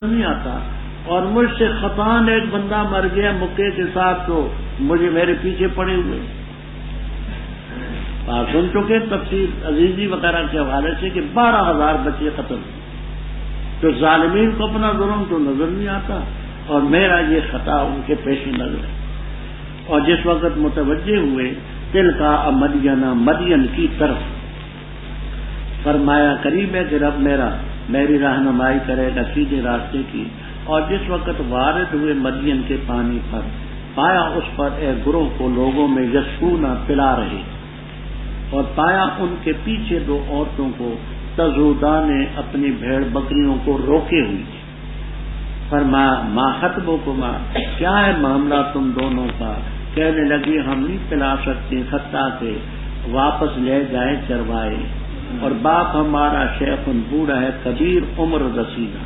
نہیں آتا، اور مجھ سے خطان ایک بندہ مر گیا مکے کے ساتھ، تو مجھے میرے پیچھے پڑے ہوئے. آپ سن چکے تفسیر عزیزی وغیرہ کے حوالے سے کہ 12,000 بچے قتل. تو ظالمین کو اپنا ظلم تو نظر نہیں آتا، اور میرا یہ خطا ان کے پیش نظر ہے. اور جس وقت متوجہ ہوئے تلکا مدینہ، مدین کی طرف، فرمایا قریب ہے کہ رب میری رہنمائی کرے گا سیدھے راستے کی. اور جس وقت وارد ہوئے مدین کے پانی پر، پایا اس پر ایک گروہ کو لوگوں میں یسقونا پلا رہے، اور پایا ان کے پیچھے 2 عورتوں کو تذودان نے اپنی بھیڑ بکریوں کو روکے ہوئی. فرمایا ما خطبکما، کیا ہے معاملہ تم دونوں کا؟ کہنے لگی ہم نہیں پلا سکتے حتیٰ کہ واپس لے جائے چروائے، اور باپ ہمارا شیخ بوڑھا ہے کبیر عمر رسیدہ.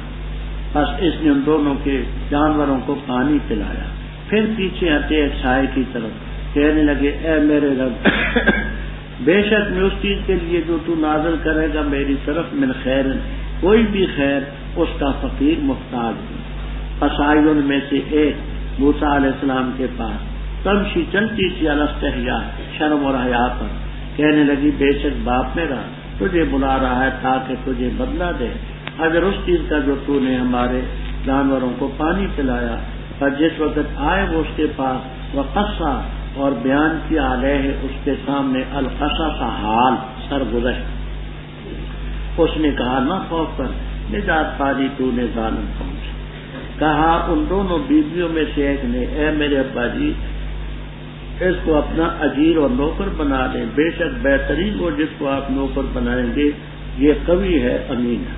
بس اس نے ان دونوں کے جانوروں کو پانی پلایا. پھر پیچھے ہٹے ایک سائے کی طرف، کہنے لگے اے میرے رب، بے شک میں اس چیز کے لیے جو تو نازل کرے گا میری طرف من خیر، کوئی بھی خیر اس کا فقیر محتاج ہے. فسائل میں سے ایک موسیٰ علیہ السلام کے پاس تمشی چلتی سی الاستحیاء، شرم اور حیا پر، کہنے لگی بے شک باپ میرا تجھے بلا رہا ہے تاکہ تجھے بدلہ دے اگر اس چیز کا جو تو نے ہمارے جانوروں کو پانی پلایا. پر جس وقت آئے وہ اس کے پاس وقصہ، اور بیان کیا علیہ اس کے سامنے القصص حال سرگزشت. اس نے کہا نہ خوف کر، نجات پالی تو نے ظالم قوم سے. کہا ان دونوں بیویوں میں سے ایک نے اے میرے ابا جی، اس کو اپنا اجیر اور نوکر بنا دیں، بے شک بہترین وہ جس کو آپ نوکر بنائیں گے یہ قوی ہے امین ہے.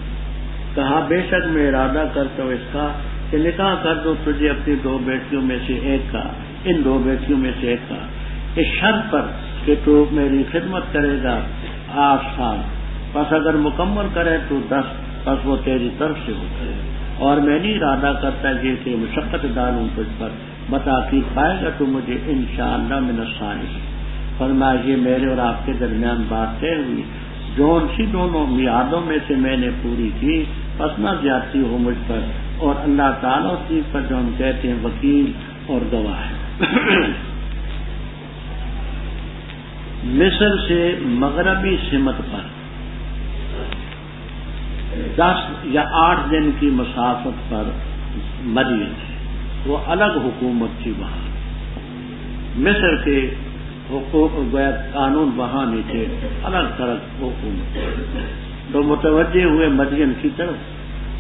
کہا بے شک میں ارادہ کرتا ہوں اس کا کہ نکاح کر دو تجھے اپنی 2 بیٹیوں میں سے ایک کا، ان 2 بیٹیوں میں سے ایک کا، اس شرط پر کہ تو میری خدمت کرے گا 8 سال، پس اگر مکمل کرے تو 10، پس وہ تیری طرف سے ہو کرے. اور میں نہیں ارادہ کرتا یہ کہ مشقت ڈالوں تجھ پر، بتاکید پائے گا تو مجھے انشاءاللہ من الصالحین. فرمایا یہ میرے اور آپ کے درمیان بات طے ہوئی، جون سی دونوں میعادوں میں سے میں نے پوری کی، پس نہ زیادتی ہو مجھ پر، اور اللہ تعالیٰ اس چیز پر جو ہم کہتے ہیں وکیل اور گواہ ہے. مصر سے مغربی سمت پر 10 یا 8 دن کی مسافت پر مدین ہے، وہ الگ حکومت تھی. وہاں مصر کے حقوق قانون وہاں نہیں تھے، الگ تھلگ حکومت. تو متوجہ ہوئے مدین کی طرف،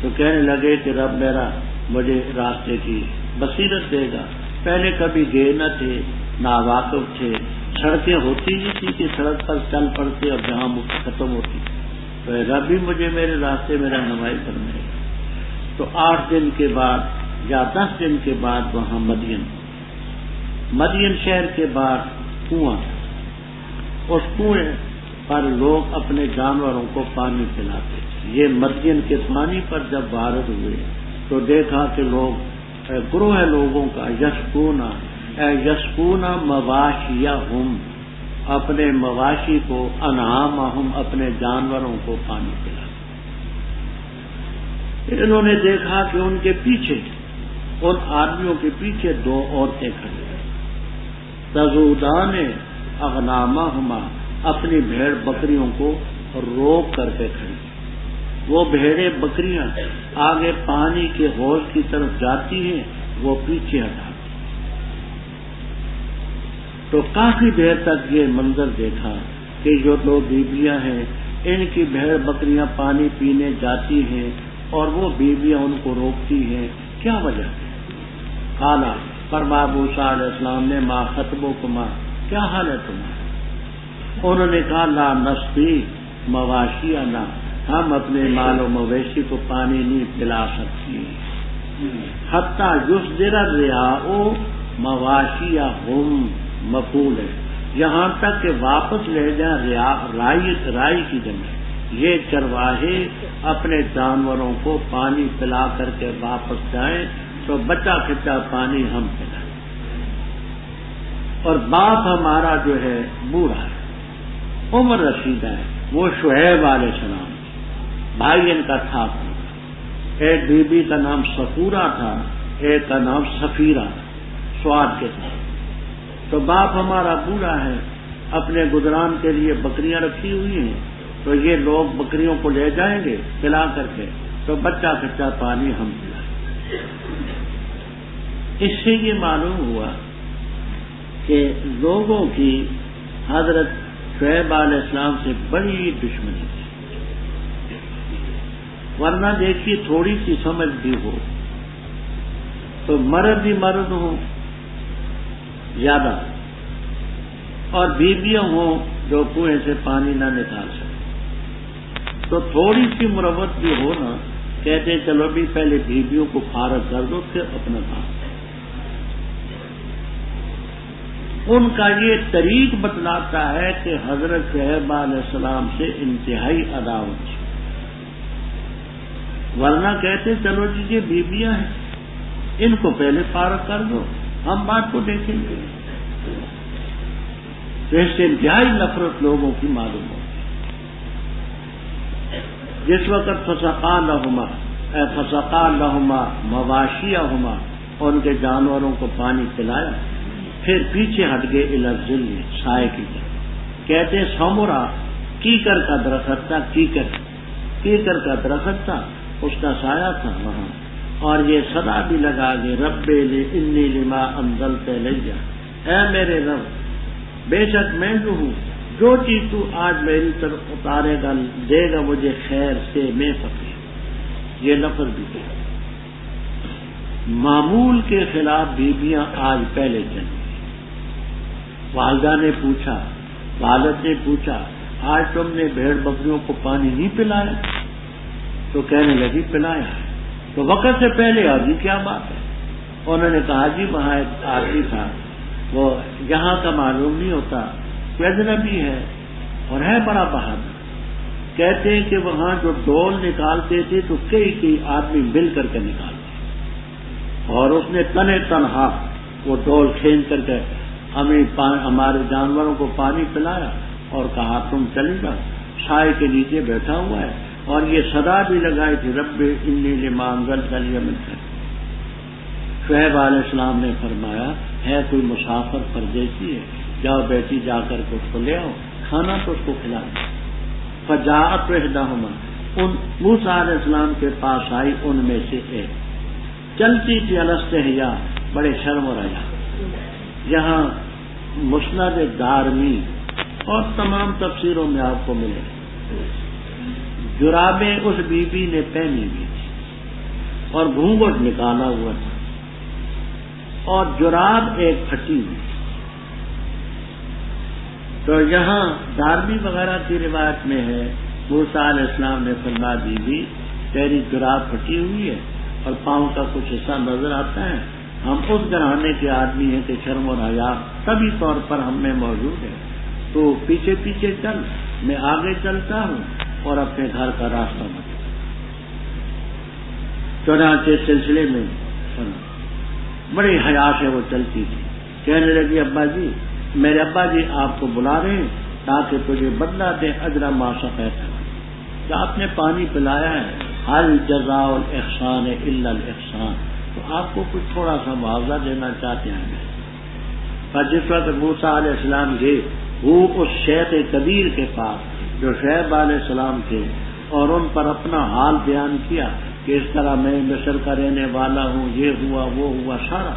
تو کہنے لگے کہ رب میرا مجھے راستے کی بصیرت دے گا. پہلے کبھی گئے نہ تھے، ناواقف تھے، سڑکیں ہوتی نہیں تھی کہ سڑک پر چل پڑتے اور جہاں ختم ہوتی، تو رب بھی مجھے میرے راستے میں رہنمائی کرنے گا. تو 8 دن کے بعد یا 10 دن کے بعد وہاں مدین شہر کے بعد کنواں، اس کنویں پر لوگ اپنے جانوروں کو پانی پلاتے. یہ مدین کے پانی پر جب وارد ہوئے تو دیکھا کہ لوگ گروہ لوگوں کا یسقونا مواشیہم، اپنے مواشی کو، انعامہم اپنے جانوروں کو پانی پلا. انہوں نے دیکھا کہ ان کے پیچھے، ان آدمیوں کے پیچھے 2 عورتیں کھڑی ہیں، تذودان اغنامہما، اپنی بھیڑ بکریوں کو روک کر کے کھڑی. وہ بھیڑیں بکریاں آگے پانی کے حوض کی طرف جاتی ہیں، وہ پیچھے ہٹاتی. تو کافی دیر تک یہ منظر دیکھا کہ جو 2 بیویاں ہیں ان کی بھیڑ بکریاں پانی پینے جاتی ہیں اور وہ بیویاں ان کو روکتی ہیں. کیا وجہ ہے؟ قالا، فرمایا موسیٰ علیہ السلام نے ما خطبکما، کیا حال ہے تمہارا؟ انہوں نے کہا لا نسقی مواشینا، ہم اپنے مال و مویشی کو پانی نہیں پلا سکتی. حتیٰ یصدر الرعاء مواشیہم، مفعول ہے، یہاں تک کہ واپس لے جائیں رائی کی جمع. یہ چرواہے اپنے جانوروں کو پانی پلا کر کے واپس جائیں تو بچا کھچا پانی ہم پلائیں. اور باپ ہمارا جو ہے بوڑھا ہے، عمر رسیدہ ہے، وہ شعیب علیہ السلام بھائی ان کا تھا. ایک بی بی کا نام سفورہ تھا، ایک کا نام سفیرہ، سواد کے ساتھ۔ تو باپ ہمارا بوڑھا ہے، اپنے گزران کے لیے بکریاں رکھی ہوئی ہیں، تو یہ لوگ بکریوں کو لے جائیں گے پلا کر کے، تو بچہ کچا پانی ہم پلائیں۔ اس سے یہ معلوم ہوا کہ لوگوں کی حضرت شعیب علیہ السلام سے بڑی دشمنی تھی، ورنہ دیکھیے تھوڑی سی سمجھ بھی ہو تو مرد ہی مرد ہوں زیادہ، اور بیویاں ہوں جو کنویں سے پانی نہ نکال سکیں، تو تھوڑی سی مروت بھی ہو نا، کہتے چلو بھی پہلے بیویوں کو فارغ کر دو پھر اپنا کام۔ ان کا یہ طریق بتلاتا ہے کہ حضرت شعیب علیہ السلام سے انتہائی عداوت تھی، ورنہ کہتے چلو جی یہ بیویاں ہیں، ان کو پہلے فارغ کر دو، ہم بات کو دیکھیں گے۔ تو اس سے انتہائی نفرت لوگوں کی معلوم ہوتی۔ جس وقت فسقا لہما مواشیہما، ان کے جانوروں کو پانی پلایا، پھر پیچھے ہٹ گئے الی الظل، سائے کی طرف۔ کہتے ہیں سمرا کیکر کا درخت تھا، کیکر کا درخت تھا، اس کا سایہ تھا وہاں، اور یہ صدا بھی لگا گئے رب انی لما انزلت الی، اے میرے رب بے شک میں جو ہوں، جو چیز تو آج میری طرف اتارے گا دے گا مجھے خیر سے، میں فقیر۔ یہ لفظ بھی ہے۔ معمول کے خلاف بیویاں آج پہلے چلی۔ والدہ نے پوچھا، والد نے پوچھا آج تم نے بھیڑ بکریوں کو پانی نہیں پلایا؟ تو کہنے لگی پلایا ہے۔ تو وقت سے پہلے آگی کیا بات ہے؟ انہوں نے کہا جی وہاں ایک آدمی تھا، وہ یہاں کا معلوم نہیں ہوتا، اجنبی ہے اور ہے بڑا بہادر۔ کہتے ہیں کہ وہاں جو ڈول نکالتے تھے تو کئی آدمی مل کر کے نکالتے، اور اس نے تنہا وہ ڈول کھینچ کر کے ہمارے جانوروں کو پانی پلایا اور کہا تم چلے جاؤ، سائے کے نیچے بیٹھا ہوا ہے، اور یہ صدا بھی لگائی تھی رب انی لما انزلت الی من خیر۔ شعیب علیہ السلام نے فرمایا ہے کوئی مسافر پردیسی ہے، جاؤ بیٹی جا کر کے اس کو لے آؤ، کھانا تو اس کو کھلا دو۔ فجاءت احداہما، ان موسیٰ علیہ السلام کے پاس آئی ان میں سے ایک، چلتی تھی الاستحیاء، بڑے شرم و حیا۔ یہاں مسند دارمی اور تمام تفسیروں میں آپ کو ملے جرابیں اس بی بی نے پہنی ہوئی تھی اور گھونگھٹ نکالا ہوا تھا، اور جراب ایک پھٹی ہوئی۔ تو یہاں دارمی وغیرہ کی روایت میں ہے موسیٰ علیہ السلام نے فرمایا بی بی تیری جراب پھٹی ہوئی ہے اور پاؤں کا کچھ حصہ نظر آتا ہے، ہم اس گھرانے کے آدمی ہیں کہ شرم و حیا طبی طور پر ہم میں موجود ہے، تو پیچھے پیچھے چل، میں آگے چلتا ہوں اور اپنے گھر کا راستہ بتا۔ چنانچہ سلسلے میں بڑی حیا سے وہ چلتی تھی، کہنے لگی ابا جی میرے ابا جی آپ کو بلا رہے ہیں تاکہ تجھے بدلہ دیں اجر ما سقیت، کہ آپ نے پانی پلایا ہے، حل جزاء الاحسان الا الاحسان، تو آپ کو کچھ تھوڑا سا معاوضہ دینا چاہتے ہیں۔ پر جس وقت موسیٰ علیہ السلام گئے وہ اس شیخ کبیر کے پاس جو شعیب علیہ السلام تھے، اور ان پر اپنا حال بیان کیا کہ اس طرح میں مصر کا رہنے والا ہوں، یہ ہوا وہ ہوا سارا۔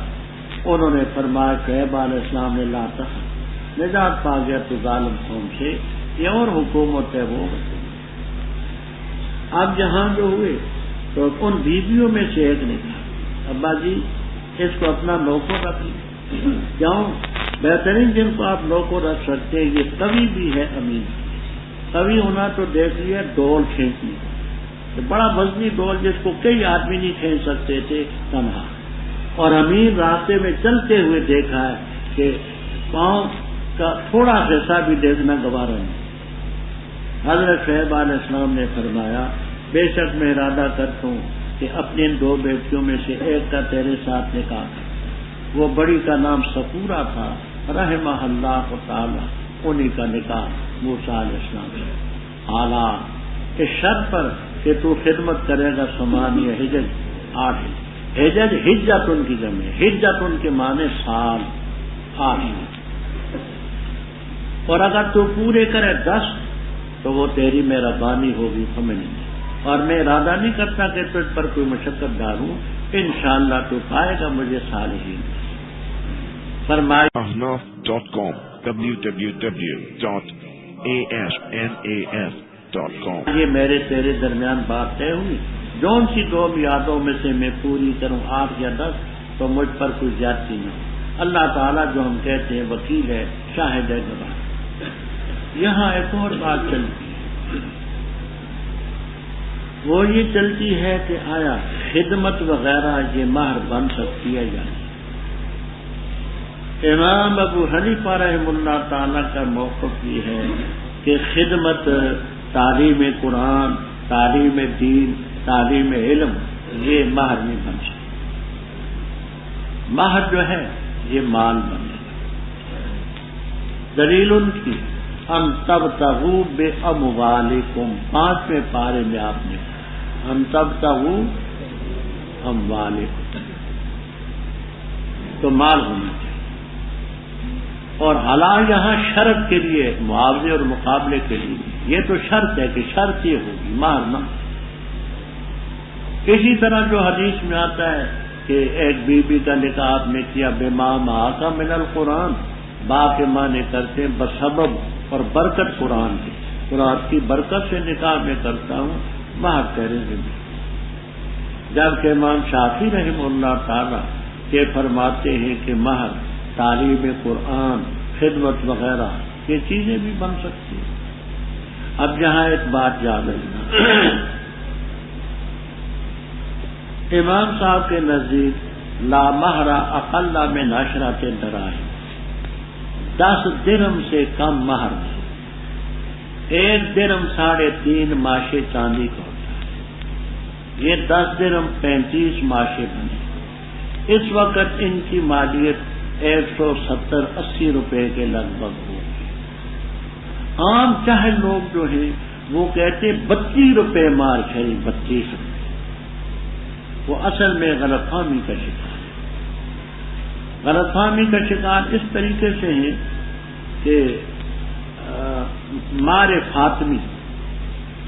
انہوں نے فرمایا شعیب علیہ السلام نے لا تخف، نجات پا گیا تو ظالم قوم سے، یہ اور حکومت ہے وہ۔ اب یہاں جو ہوئے تو ان بیویوں میں سے ایک نے کہا ابا جی اس کو اپنا نوکر رکھ لیں، کیوں؟ بہترین جن کو آپ نوکر رکھ سکتے ہیں یہ قوی بھی ہے امین۔ قوی ہونا تو دیکھ لیا ڈول کھینچنی، بڑا وزنی ڈول جس کو کئی آدمی نہیں کھینچ سکتے تھے تنہا، اور امین راستے میں چلتے ہوئے دیکھا ہے کہ پاؤں کا تھوڑا حصہ بھی دیکھنا گوارا نہیں۔ حضرت شعیب علیہ السلام نے فرمایا بے شک میں ارادہ کرتا ہوں کہ اپنی ان دو بیٹیوں میں سے ایک کا تیرے ساتھ نکاح کر، وہ بڑی کا نام سفورہ تھا رحمہ اللہ تعالی، انہی کا نکاح موسیٰ علیہ السلام سے، حالات اس شرط پر کہ تو خدمت کرے گا سمانیہ حجج 8 حجج حجتن کی جمع حجتن کے معنی سال 8 اور اگر تو پورے کرے 10 تو وہ تیری مہربانی ہوگی ہمیں نہیں اور میں ارادہ نہیں کرتا کہ تجھ پر کوئی مشقت ڈالوں انشاءاللہ تو پائے گا مجھے صالحین فرمائے ahnaf.com www.asnaf.com یہ میرے تیرے درمیان بات طے ہوئی جون سی 2 میادوں میں سے میں پوری کروں 8 یا 10 تو مجھ پر کوئی زیادتی نہیں اللہ تعالیٰ جو ہم کہتے ہیں وکیل ہے شاہد ہے گواہ یہاں ایک اور بات چلتی ہے وہ یہ چلتی ہے کہ آیا خدمت وغیرہ یہ مہر بن سکتی ہے یا نہیں امام ابو حنیفہ رحمہ اللہ تعالیٰ کا موقف یہ ہے کہ خدمت تعلیم قرآن تعلیم دین تعلیم علم یہ مہر نہیں بن سکتی مہر جو ہے یہ مال بنے گا دلیل ان کی ان تبتغوا باموالکم 5ویں پارے میں آپ نے ان تبتغوا اموالکم تو مال ہونا چاہیے اور حلال یہاں شرط کے لیے معاوضے اور مقابلے کے لیے یہ تو شرط ہے کہ شرط یہ ہوگی مہر نہ اسی طرح جو حدیث میں آتا ہے کہ ایک بیوی کا نکاح آپ نے کیا بما معاک من القرآن با کے معنی کرتے ہیں بسبب اور برکت قرآن کی قرآن کی برکت سے نکاح میں کرتا ہوں مہر تیرے ذمہ جبکہ امام شافعی رحمہ اللہ تعالی کے فرماتے ہیں کہ مہر تعلیم قرآن خدمت وغیرہ یہ چیزیں بھی بن سکتی ہیں اب یہاں ایک بات یاد رکھنا امام صاحب کے نزدیک لا مہر اقل من 10 دراہم 10 درہم سے کم مہر نہیں 1 درہم 3.5 ماشے چاندی کا ہوتا ہے یہ 10 درہم 35 ماشے بنے اس وقت ان کی مالیت 170-80 روپے کے لگ بھگ ہوگی عام چاہے لوگ جو ہیں وہ کہتے 32 روپے مار کھڑی 32 روپے وہ اصل میں غلط فہمی کا شکار ہے غلط فہمی کا شکار اس طریقے سے ہے کہ مار فاطمی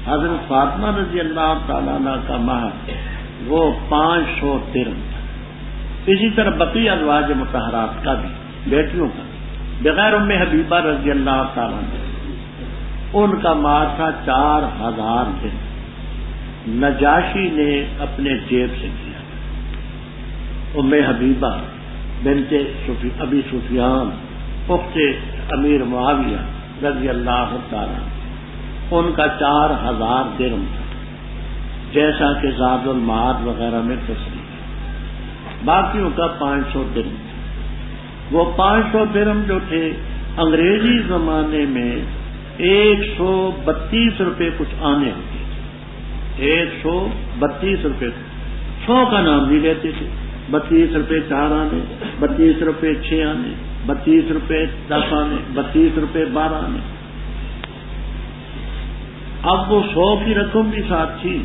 حضرت فاطمہ رضی اللہ تعالیٰ عنہ کا مہر وہ 500 درہم تھا اسی طرح بقیہ ازواج مطہرات کا بھی بیٹیوں کا بغیر ام حبیبہ رضی اللہ تعالیٰ عنہ ان کا مہر تھا 4000 درہم نجاشی نے اپنے جیب سے کیا ام حبیبہ بنت ابی سفیان اخت امیر معاویہ رضی اللہ تعالیٰ ان کا 4000 درہم تھا جیسا کہ زاد المعاد وغیرہ میں تصریح ہے باقیوں کا 500 درہم تھا وہ 500 درہم جو تھے انگریزی زمانے میں 132 روپے کچھ آنے ہوتے 132 روپے 100 کا نام بھی لیتے تھے 32 روپے 4 آنے 32 روپے 6 آنے 32 روپے 10 آنے 32 روپے 12 آنے اب وہ 100 کی رقم بھی ساتھ تھی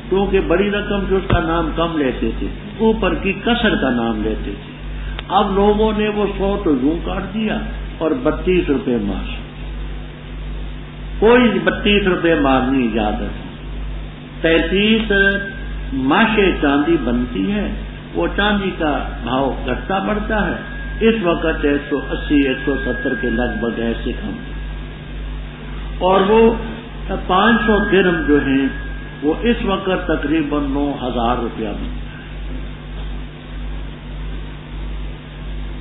کیونکہ بڑی رقم جو اس کا نام کم لیتے تھے اوپر کی کسر کا نام لیتے تھے اب لوگوں نے وہ 100 تو یوں کاٹ دیا اور 32 روپے مار کوئی 32 روپے مارنی اجازت 33 ماشے چاندی بنتی ہے وہ چاندی کا بھاؤ گھٹتا بڑھتا ہے اس وقت 180-170 کے لگ بھگ ایسے کم اور وہ 500 درہم جو ہیں وہ اس وقت تقریباً 9000 روپیہ بنتا ہے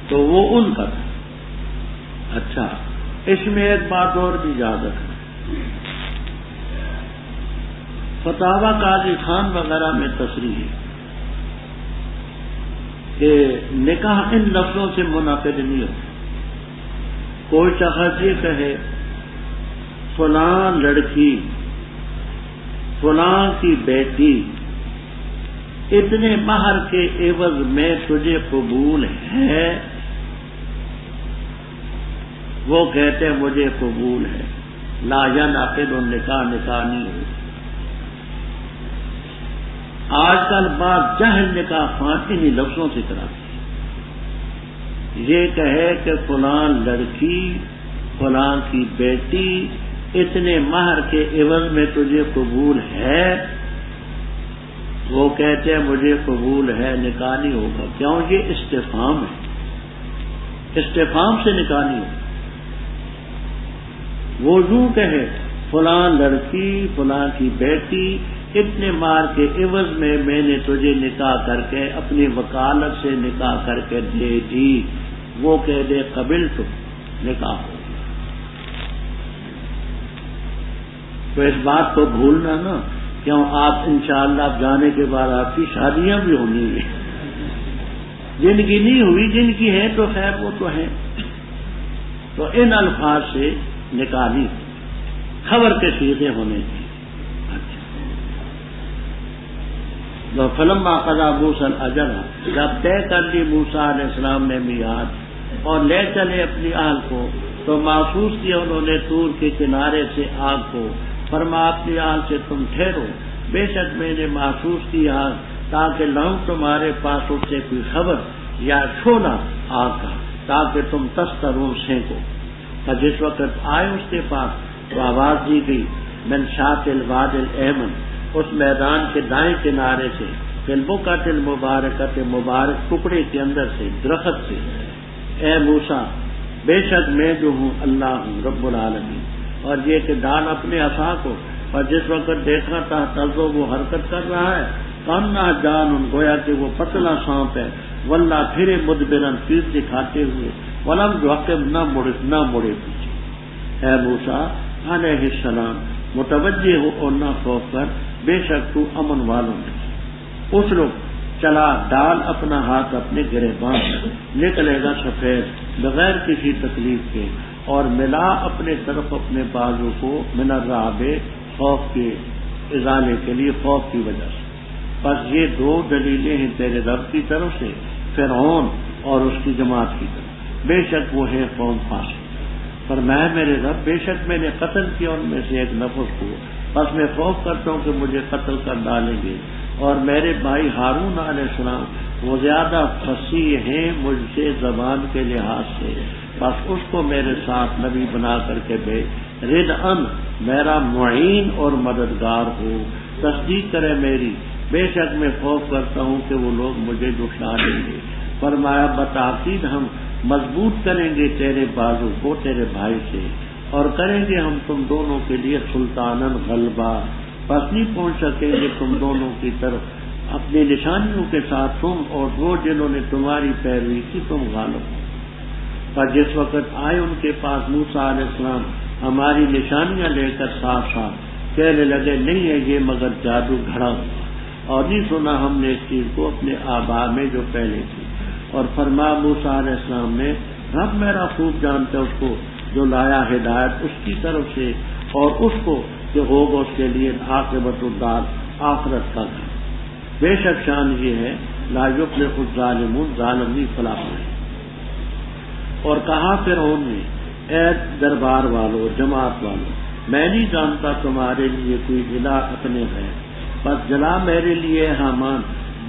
تو وہ ان کا تھا اچھا اس میں ایک بات اور بھی یاد رکھنا فتاوی قاضی خان وغیرہ میں تصریح ہے کہ نکاح ان لفظوں سے منعقد نہیں ہوتا کوئی شخص یہ کہے فلاں لڑکی فلاں کی بیٹی اتنے مہر کے عوض میں تجھے قبول ہے وہ کہتے ہیں مجھے قبول ہے لا ینعقد النکاح نکاح نہیں ہوتا آج کل بعض جاہل نکاح خوان انہی لفظوں سے کراتے ہیں، یہ کہے کہ فلاں لڑکی فلاں کی بیٹی اتنے مہر کے عوض میں تجھے قبول ہے، وہ کہتے ہیں مجھے قبول ہے، نکاح نہیں ہوگا۔ کیوں؟ یہ استفہام ہے، استفہام سے نکاح نہیں ہوگا۔ وہ یوں کہے فلاں لڑکی فلاں کی بیٹی اتنے مہر کے عوض میں نے تجھے نکاح کر کے اپنی وکالت سے نکاح کر کے دے دی، وہ کہہ دے قبل تو نکاح ہو۔ تو اس بات کو بھولنا نا، کیوں آپ انشاءاللہ اب جانے کے بعد آپ کی شادیاں بھی ہونی ہیں، جن کی نہیں ہوئی، جن کی ہے تو خیر وہ تو ہے۔ تو ان الفاظ سے نکاح نہیں، خبر کے صیغے ہونے چاہیے۔ فلما قضا موسیٰ الاجل، جب طے کر لی موسیٰ علیہ السلام نے میعاد اور لے چلے اپنی اہل کو، تو محسوس کیا انہوں نے طور کے کنارے سے آگ کو، فرما اپنی اہل سے تم ٹھہرو، بے شک میں نے محسوس کی آگ، تاکہ لاؤں تمہارے پاس اس سے کوئی خبر یا چھولا آگ کا، تاکہ تم تسترون سینکو۔ اور جس وقت آئے اس کے پاس تو آواز دی گئی من شاط الواد الایمن، اس میدان کے دائیں کنارے سے، فی البقعۃ المبارکۃ، مبارک ٹکڑے کے اندر سے، درخت سے، اے موسیٰ بے شک میں جو ہوں اللہ ہوں رب العالمین۔ اور یہ کہ ڈال اپنے عصا کو، اور جس وقت دیکھا تھا تلو وہ حرکت کر رہا ہے، کانا جان گویا کہ وہ پتلا سانپ ہے، واللہ پھرے مدبرن پیٹ دکھاتے ہوئے، ولم یعقب نہ مڑے پیچھے۔ اے موسیٰ علیہ السلام متوجہ ہو اور نہ خوف کر، بے شک تو امن والوں میں۔ اس لوگ چلا ڈال اپنا ہاتھ اپنے گریباں میں، نکلے گا سفید بغیر کسی تکلیف کے، اور ملا اپنے طرف اپنے بازو کو من الرعب، خوف کے ازالے کے لیے، خوف کی وجہ سے۔ بس یہ دو دلیلیں ہیں تیرے رب کی طرف سے، فرعون اور اس کی جماعت کی طرف، بے شک وہ ہے قوم فاسق۔ فرمایا میرے رب بے شک میں نے قتل کیا ان میں سے ایک نفس کو، بس میں خوف کرتا ہوں کہ مجھے قتل کر ڈالیں گے، اور میرے بھائی ہارون علیہ السلام وہ زیادہ فصیح ہیں مجھ سے زبان کے لحاظ سے، بس اس کو میرے ساتھ نبی بنا کر کے بھیج، ردعن میرا معین اور مددگار ہو، تصدیق کرے میری، بے شک میں خوف کرتا ہوں کہ وہ لوگ مجھے جھٹلا دیں گے۔ فرمایا بتاکید ہم مضبوط کریں گے تیرے بازو کو تیرے بھائی سے، اور کریں گے ہم تم دونوں کے لیے سلطانن غلبہ، بس نہیں پہنچ سکیں گے تم دونوں کی طرف اپنی نشانیوں کے ساتھ تم اور وہ جنہوں نے تمہاری پیروی کی، تم غالب ہو۔ پر جس وقت آئے ان کے پاس موسیٰ علیہ السلام ہماری نشانیاں لے کر صاف صاف، کہنے لگے نہیں ہے یہ مگر جادو گھڑا ہوا، اور نہیں سنا ہم نے اس چیز کو اپنے آباء میں جو پہلے تھی۔ اور فرما موسیٰ علیہ السلام نے رب میرا خوب جانتا ہے اس کو جو لایا ہدایت اس کی طرف سے، اور اس کو کہ ہوگا اس کے لیے عاقبت الدار، آخرت کا گھر۔ بے شک شان یہ ہے لا یفلح الظالمون، ظالم نہیں فلاح پائے۔ اور کہا فرعون نے اے دربار والو جماعت والو، میں نہیں جانتا تمہارے لیے کوئی الہ اپنے ہے، بس جلا میرے لیے حامان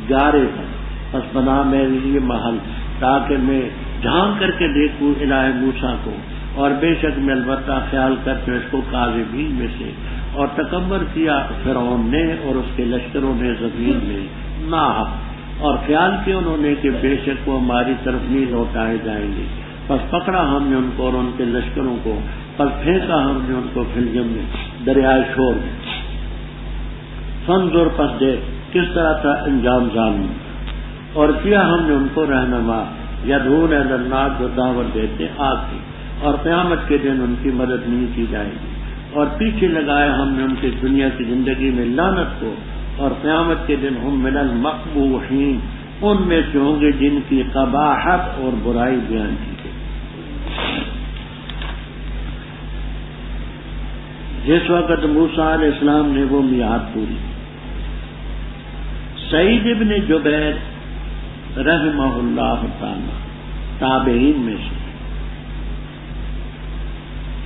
گارے کا، بس بنا میرے لیے محل، تاکہ میں جھانک کر کے دیکھوں الہ موسیٰ کو، اور بے شک میں البتہ خیال کرتے اس کو کاذبین میں سے۔ اور تکبر کیا فرعون نے اور اس کے لشکروں نے زمین میں ناحق، اور خیال کیا انہوں نے کہ بے شک وہ ہماری طرف نہیں لوٹائے جائیں گے، پس پکڑا ہم نے ان کو اور ان کے لشکروں کو، پس پھینکا ہم نے ان کو فلجم میں، دریائے شور میں۔ فانظر پس دیکھ کس طرح تھا انجام ظالم، اور کیا ہم نے ان کو رہنما، یدعون الی النار جو دعوت دیتے آگ کی، اور قیامت کے دن ان کی مدد نہیں کی جائے گی، اور پیچھے لگایا ہم نے ان کی دنیا کی زندگی میں لعنت کو، اور قیامت کے دن ہم من المقبوحین، ان میں سے ہوں گے جن کی قباحت اور برائی بیان کی گئی۔ جس وقت موسیٰ علیہ السلام نے وہ میعاد پوری، سعید ابن جبیر رحمہ اللہ تعالی تابعین میں سے،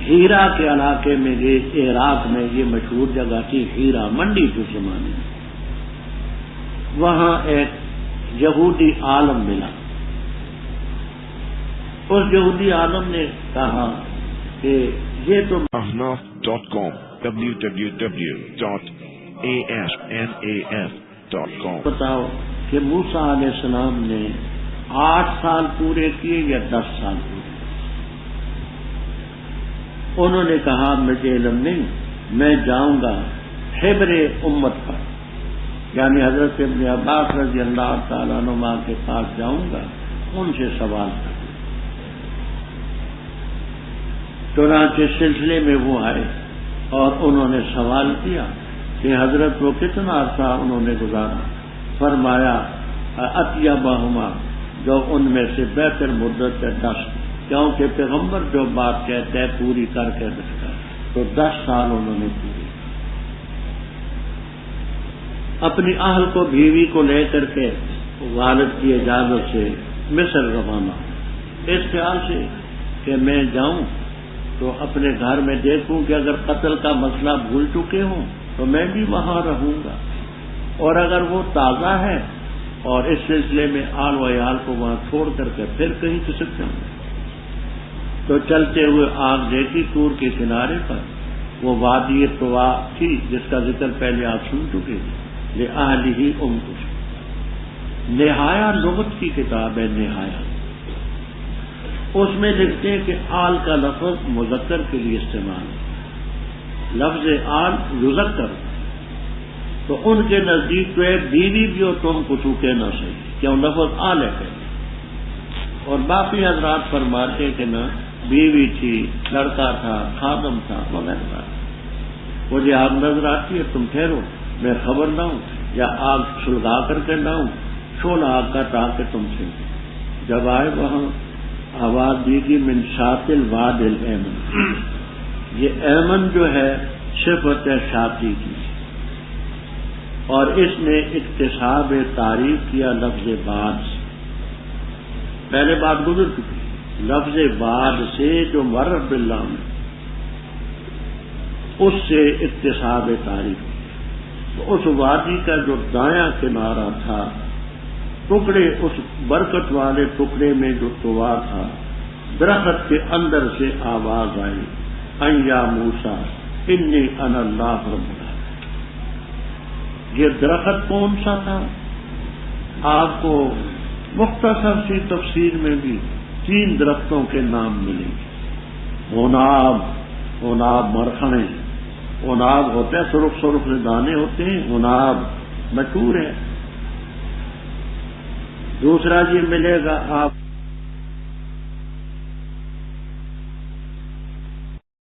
ہیرا کے علاقے میں یہ عراق میں یہ مشہور جگہ تھی ہیرا منڈی کے زمانے میں، وہاں ایک یہودی عالم ملا. اس یہودی عالم نے کہا کہ یہ تو ahnaf.com www.asnaf.com. بتاؤ کہ موسیٰ علیہ السلام نے 8 سال پورے کیے یا 10 سال پورے؟ انہوں نے کہا مجھے علم نہیں، میں جاؤں گا حبر امت پر، یعنی حضرت ابن عباس رضی اللہ تعالیٰ عنہما کے پاس جاؤں گا، ان سے سوال کروں. چنانچہ سلسلے میں وہ آئے اور انہوں نے سوال کیا کہ حضرت وہ کتنا عرصہ انہوں نے گزارا؟ فرمایا اطیبہما، جو ان میں سے بہتر مدت ہے 10، کیونکہ پیغمبر جو بات کہتے ہیں پوری کر کے رکھتا ہے، تو 10 سال انہوں نے پوری. اپنی اہل کو، بیوی کو لے کر کے والد کی اجازت سے مصر روانہ، اس خیال سے کہ میں جاؤں تو اپنے گھر میں دیکھوں کہ اگر قتل کا مسئلہ بھول چکے ہوں تو میں بھی وہاں رہوں گا، اور اگر وہ تازہ ہے اور اس سلسلے میں آل و عیال کو وہاں چھوڑ کر کے پھر کہیں کسک جاؤں. تو چلتے ہوئے آگ دیکھی طور کے کنارے پر، وہ وادی طوا تھی جس کا ذکر پہلے آپ سن چکے تھے. لِأَهْلِهِ أُنْقُشْ، نہایا لغت کی کتاب ہے. نہایا اس میں لکھتے ہیں کہ آل کا لفظ مذکر کے لیے استعمال ہے. لفظ آل یذکر، تو ان کے نزدیک تو ایک بیوی بھی ہو تم کچھ کہنا صحیح، کیوں لفظ آل ہے. اور باقی حضرات فرماتے کہ نہ، بیوی تھی، لڑکا تھا، خادم تھا وغیرہ. مجھے آگ نظر آتی ہے، تم ٹھہرو، میں خبر نہ ہوں یا آگ سلگا کر کے نہ ہوں، شعلہ آگ کا تاکہ تم سے. جب آئے وہاں آواز دی گئی من شاطل واد الایمن. یہ ایمن جو ہے صفت ہے شاطی کی، اور اس نے اکتساب تعریف کیا لفظ بعد سے. پہلے بات گزر چکی، لفظ بعد سے جو معرف باللہ میں، اس سے اکتساب تعریف. تو اس وادی کا جو دایاں کنارہ تھا، ٹکڑے، اس برکت والے ٹکڑے میں جو طوا تھا، درخت کے اندر سے آواز آئی، ان یا موسیٰ انی انا اللہ رب العالمین. یہ درخت کون سا تھا؟ آپ کو مختصر سی تفسیر میں بھی 3 درختوں کے نام ملیں گے. عناب مرخنے، عناب ہوتا ہے سرخ سرخ سے دانے ہوتے ہیں، عناب مشہور ہے. دوسرا یہ ملے گا آپ